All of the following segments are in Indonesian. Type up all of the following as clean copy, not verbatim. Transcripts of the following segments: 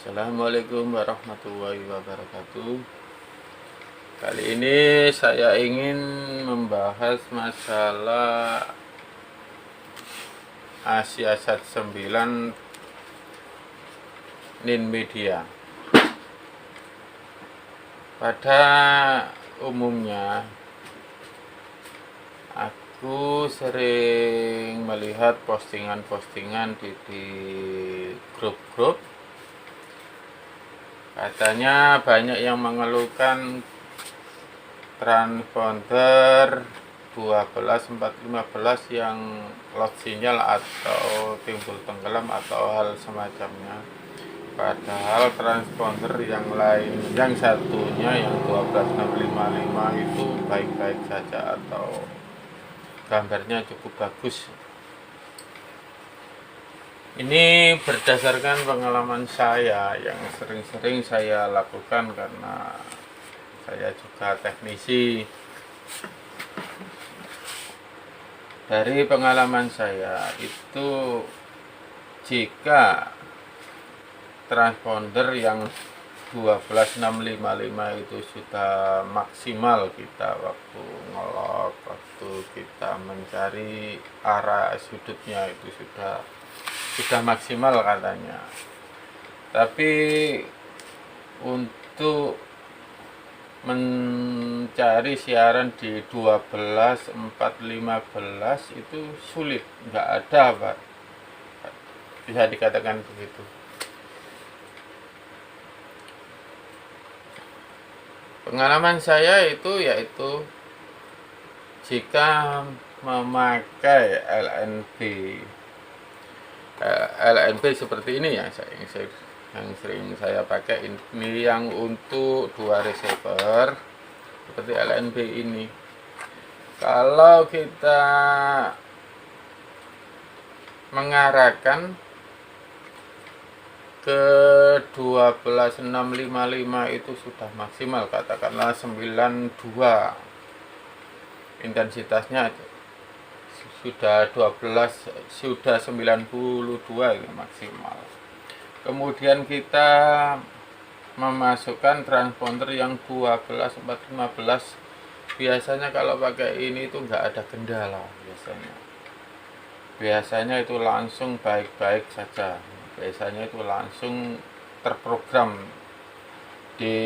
Assalamualaikum warahmatullahi wabarakatuh. Kali ini saya ingin membahas masalah Asiasat 9 Ninmedia. Pada umumnya aku sering melihat postingan-postingan di grup-grup. Katanya banyak yang mengeluhkan transponder 12.4.15 yang lost sinyal atau timbul tenggelam atau hal semacamnya. Padahal transponder yang lain, yang satunya yang 12.655 itu baik-baik saja atau gambarnya cukup bagus. Ini berdasarkan pengalaman saya yang sering-sering saya lakukan karena saya juga teknisi. Dari pengalaman saya itu, jika transponder yang 12.655 itu sudah maksimal kita waktu ngelok, waktu kita mencari arah sudutnya itu sudah maksimal katanya. Tapi untuk mencari siaran di 12.4.15 itu sulit, nggak ada, Pak. Bisa dikatakan begitu. Pengalaman saya itu yaitu jika memakai LNB seperti ini yang sering saya pakai, ini yang untuk 2 receiver seperti LNB ini. Kalau kita mengarahkan ke 12.655 itu sudah maksimal, katakanlah 92 intensitasnya sudah 92 itu maksimal. Kemudian kita memasukkan transponder yang 12.4.15, biasanya kalau pakai ini itu enggak ada kendala biasanya itu langsung baik-baik saja. Biasanya itu langsung terprogram di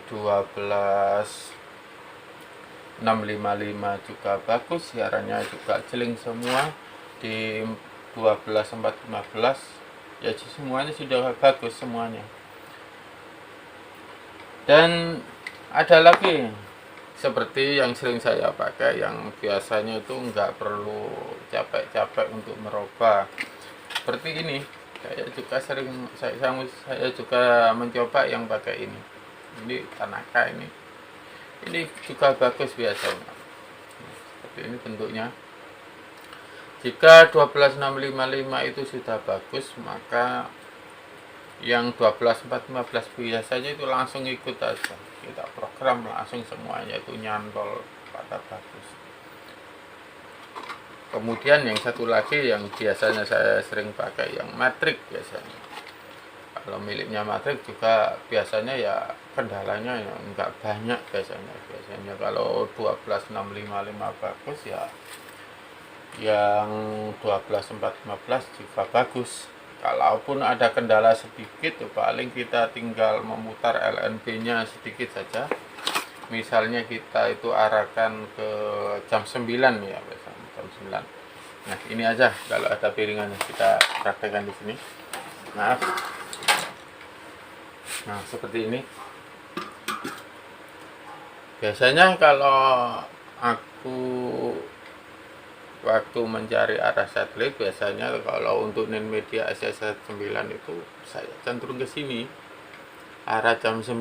12.655 juga bagus, siarannya juga jeling semua. Di 12.4.15 ya semuanya sudah bagus semuanya. Dan ada lagi seperti yang sering saya pakai, yang biasanya itu nggak perlu capek-capek untuk merubah. Seperti ini, saya juga mencoba yang pakai ini. Ini Tanaka ini juga bagus biasanya. Seperti ini bentuknya. Jika 12.655 itu sudah bagus, maka yang 12.4.15 biasanya itu langsung ikut aja. Kita program langsung semuanya itu nyantol pada bagus. Kemudian yang satu lagi yang biasanya saya sering pakai, yang Matrix biasanya. Kalau miliknya Matrix juga biasanya ya kendalanya ya enggak banyak biasanya. Biasanya kalau 12.655 bagus ya, yang 12.4.15 juga bagus. Kalaupun ada kendala sedikit, paling kita tinggal memutar LNB-nya sedikit saja. Misalnya kita itu arahkan ke jam 9 ya, jam 9. Nah, ini aja kalau ada piringannya kita praktekkan di sini. Maaf. Nah, seperti ini. Biasanya kalau aku waktu mencari arah satelit, biasanya kalau untuk Ninmedia Asiasat 9 itu saya cenderung ke sini, arah jam 9.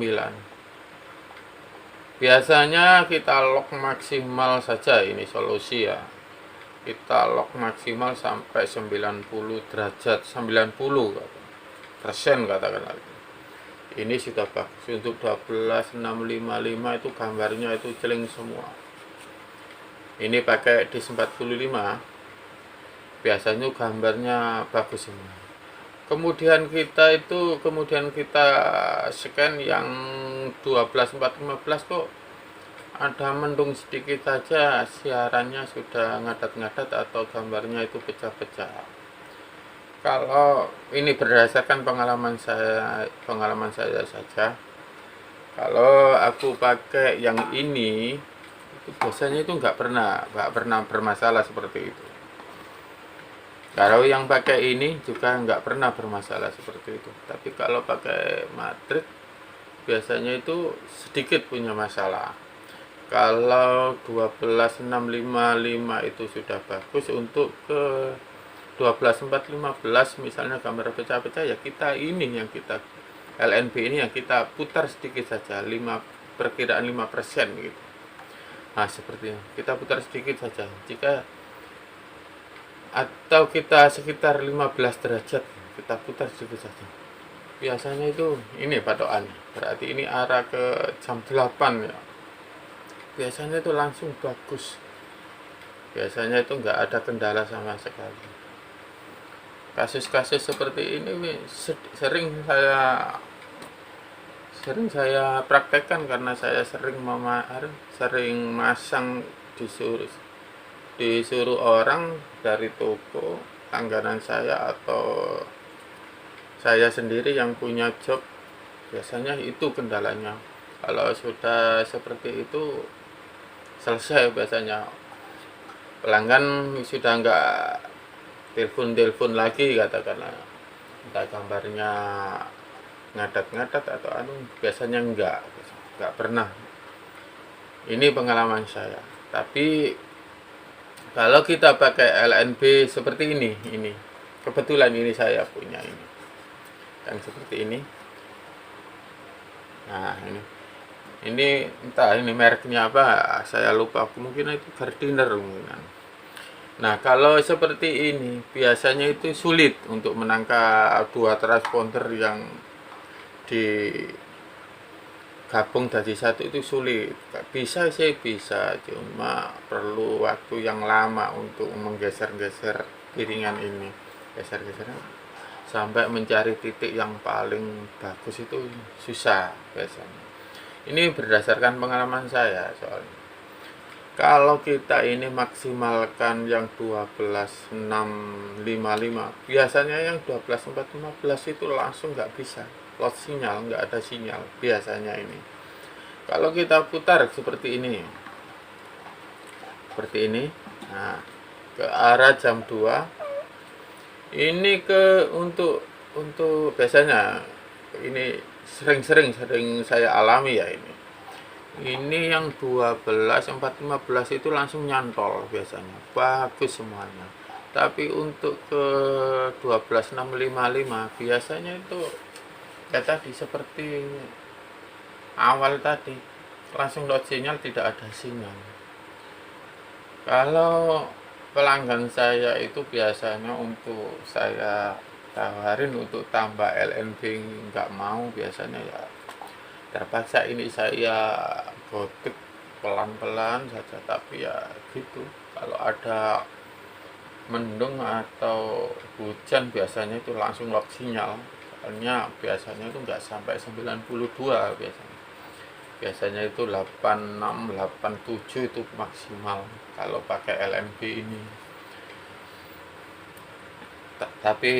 Biasanya kita lock maksimal saja, ini solusi ya. Kita lock maksimal sampai 90 derajat, 90% katakanlah. Ini sudah bagus. Untuk 12.655 itu gambarnya itu jeling semua. Ini pakai DS45, biasanya gambarnya bagus semua. kemudian kita scan yang 12.4.15 kok ada mendung sedikit saja, siarannya sudah ngadat-ngadat atau gambarnya itu pecah-pecah. Kalau ini berdasarkan pengalaman saya saja, kalau aku pakai yang ini itu biasanya itu nggak pernah bermasalah seperti itu. Kalau yang pakai ini juga nggak pernah bermasalah seperti itu. Tapi kalau pakai matrix biasanya itu sedikit punya masalah. Kalau 12.655 itu sudah bagus, untuk ke 12.4.15 misalnya gambar pecah-pecah, ya kita ini yang kita LNB ini yang kita putar sedikit saja, perkiraan 5% gitu. Nah, seperti ini. Kita putar sedikit saja. Atau kita sekitar 15 derajat, kita putar sedikit saja. Biasanya itu ini patokan. Berarti ini arah ke jam 8 ya. Biasanya itu langsung bagus, biasanya itu nggak ada kendala sama sekali. Kasus-kasus seperti ini sering saya praktekkan karena saya sering masang, disuruh orang dari toko langganan saya atau saya sendiri yang punya job. Biasanya itu kendalanya. Kalau sudah seperti itu selesai, biasanya pelanggan sudah nggak telepon lagi, katakanlah entah gambarnya ngadat-ngadat atau biasanya nggak pernah. Ini pengalaman saya. Tapi kalau kita pakai LNB seperti ini kebetulan ini saya punya ini yang seperti ini. Nah, ini entah ini mereknya apa, saya lupa, mungkin itu Gardiner mungkin. Nah, kalau seperti ini biasanya itu sulit untuk menangkap dua transponder yang digabung jadi satu, itu sulit. Bisa sih, bisa, cuma perlu waktu yang lama untuk menggeser-geser piringan ini, geser-geser sampai mencari titik yang paling bagus itu susah biasanya. Ini berdasarkan pengalaman saya soalnya. Kalau kita ini maksimalkan yang 12.655, biasanya yang 12.415 itu langsung nggak bisa, lost sinyal, nggak ada sinyal biasanya ini. Kalau kita putar seperti ini, nah ke arah jam 2, ini untuk biasanya ini sering saya alami ya ini yang 12.415 itu langsung nyantol, biasanya bagus semuanya. Tapi untuk ke 12.655 biasanya itu ya tadi seperti awal tadi, langsung lost sinyal, tidak ada sinyal. Kalau pelanggan saya itu biasanya untuk saya tawarin untuk tambah LNB nggak mau, biasanya ya terpaksa ini saya gotik pelan-pelan saja. Tapi ya gitu, kalau ada mendung atau hujan biasanya itu langsung lock sinyal. Soalnya biasanya itu nggak sampai 92, biasanya itu 86, 87 itu maksimal kalau pakai LNB ini. Tapi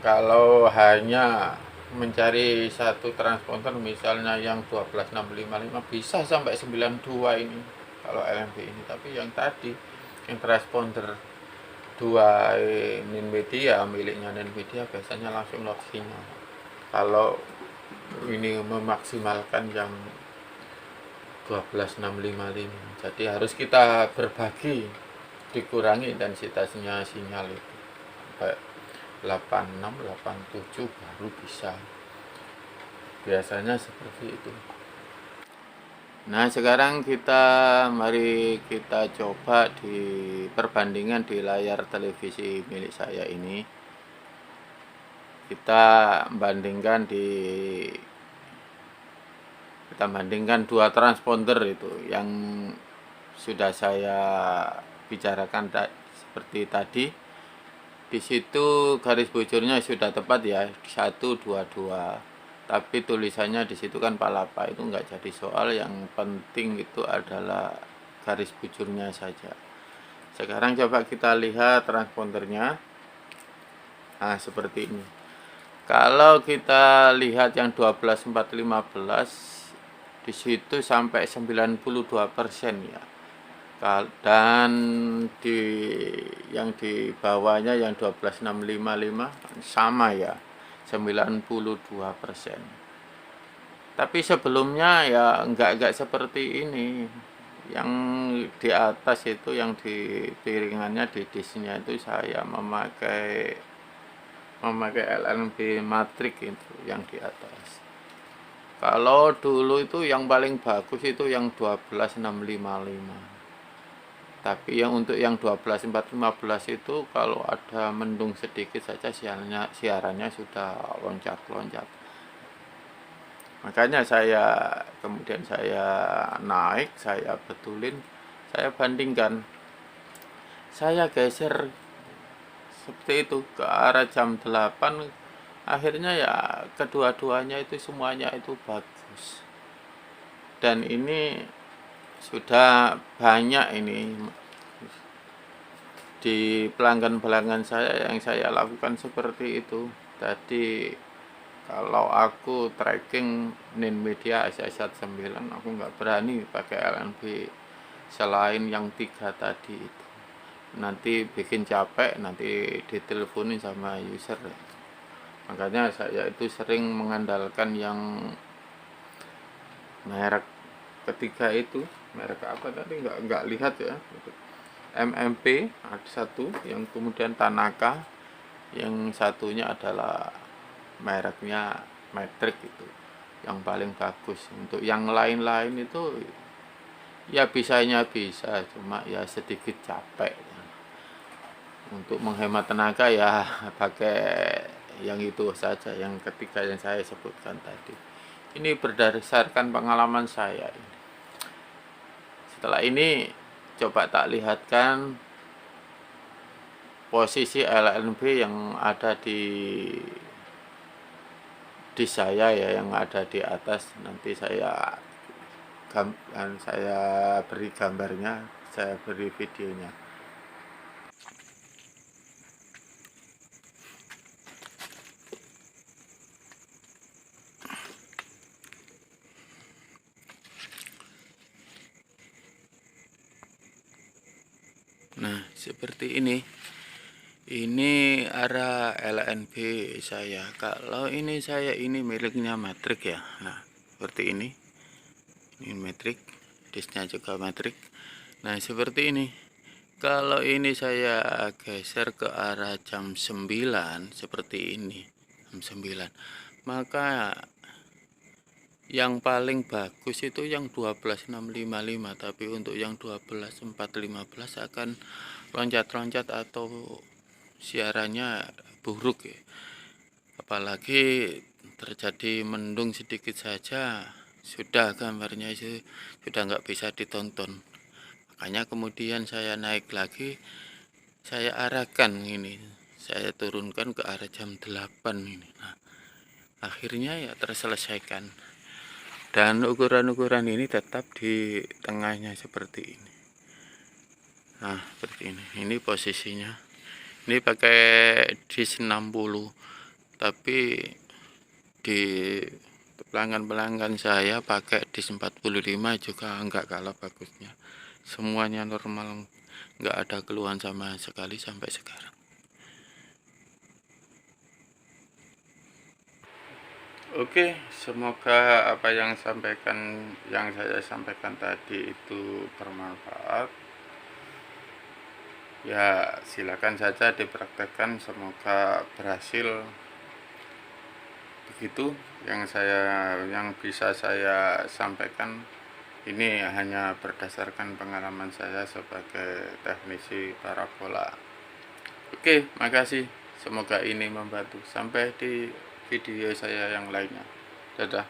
kalau hanya mencari satu transponder misalnya yang 12.655 bisa sampai 92 ini kalau LNB ini. Tapi yang tadi yang transponder 2 Ninmedia, miliknya Ninmedia, biasanya langsung lock sinyal kalau ini memaksimalkan yang 12.655. Jadi harus kita berbagi, dikurangi intensitasnya sinyal itu sampai 86, 87 baru bisa, biasanya seperti itu. Nah, sekarang mari kita coba di perbandingan di layar televisi milik saya ini. Kita bandingkan dua transponder itu yang sudah saya bicarakan seperti tadi. Di situ garis bujurnya sudah tepat ya, 122. Tapi tulisannya di situ kan palapa, itu enggak jadi soal. Yang penting itu adalah garis bujurnya saja. Sekarang coba kita lihat transpondernya. Nah, seperti ini. Kalau kita lihat yang 12.415, di situ sampai 92% ya. Dan yang di bawahnya yang 12.655 sama ya, 92%. Tapi sebelumnya ya enggak seperti ini. Yang di atas itu, yang di piringannya, di disknya itu saya memakai LNB matrix itu yang di atas. Kalau dulu itu yang paling bagus itu yang 12.655. Tapi yang untuk yang 12.415 itu kalau ada mendung sedikit saja siarannya sudah loncat-loncat. Makanya kemudian saya naik, saya betulin, saya bandingkan, saya geser seperti itu ke arah jam 8. Akhirnya ya kedua-duanya itu semuanya itu bagus. Dan ini sudah banyak ini di pelanggan-pelanggan saya yang saya lakukan seperti itu. Tadi kalau aku tracking Ninmedia ACS9, aku nggak berani pakai LNB selain yang 3 tadi itu. Nanti bikin capek, nanti diteleponin sama user. Makanya saya itu sering mengandalkan yang merek ketiga itu. Merek apa tadi nggak lihat ya. MMP ada satu, yang kemudian Tanaka, yang satunya adalah mereknya Matrix itu yang paling bagus. Untuk yang lain-lain itu ya bisanya bisa, cuma ya sedikit capek. Untuk menghemat tenaga ya pakai yang itu saja, yang ketiga yang saya sebutkan tadi. Ini berdasarkan pengalaman saya. Setelah ini coba tak lihatkan posisi LNB yang ada di saya ya, yang ada di atas. Nanti saya beri gambarnya, saya beri videonya. Nah, seperti ini. Ini arah LNB saya. Kalau ini ini miliknya Matrix ya. Nah, seperti ini. Ini Matrix, disknya juga Matrix. Nah, seperti ini. Kalau ini saya geser ke arah jam 9 seperti ini. Jam 9. Maka yang paling bagus itu yang 12.655, tapi untuk yang 12.415 akan loncat-loncat atau siarannya buruk ya. Apalagi terjadi mendung sedikit saja sudah gambarnya itu sudah nggak bisa ditonton. Makanya kemudian saya naik lagi, saya arahkan ini, saya turunkan ke arah jam 8 ini. Nah, akhirnya ya terselesaikan. Dan ukuran-ukuran ini tetap di tengahnya seperti ini. Nah, seperti ini. Ini posisinya. Ini pakai disk 60, tapi di pelanggan-pelanggan saya pakai disk 45 juga enggak kalah bagusnya. Semuanya normal, enggak ada keluhan sama sekali sampai sekarang. Oke, semoga apa yang saya sampaikan tadi itu bermanfaat. Ya, silakan saja dipraktekkan, semoga berhasil. Begitu yang bisa saya sampaikan. Ini hanya berdasarkan pengalaman saya sebagai teknisi parabola. Oke, makasih. Semoga ini membantu. Sampai di video saya yang lainnya. Dadah.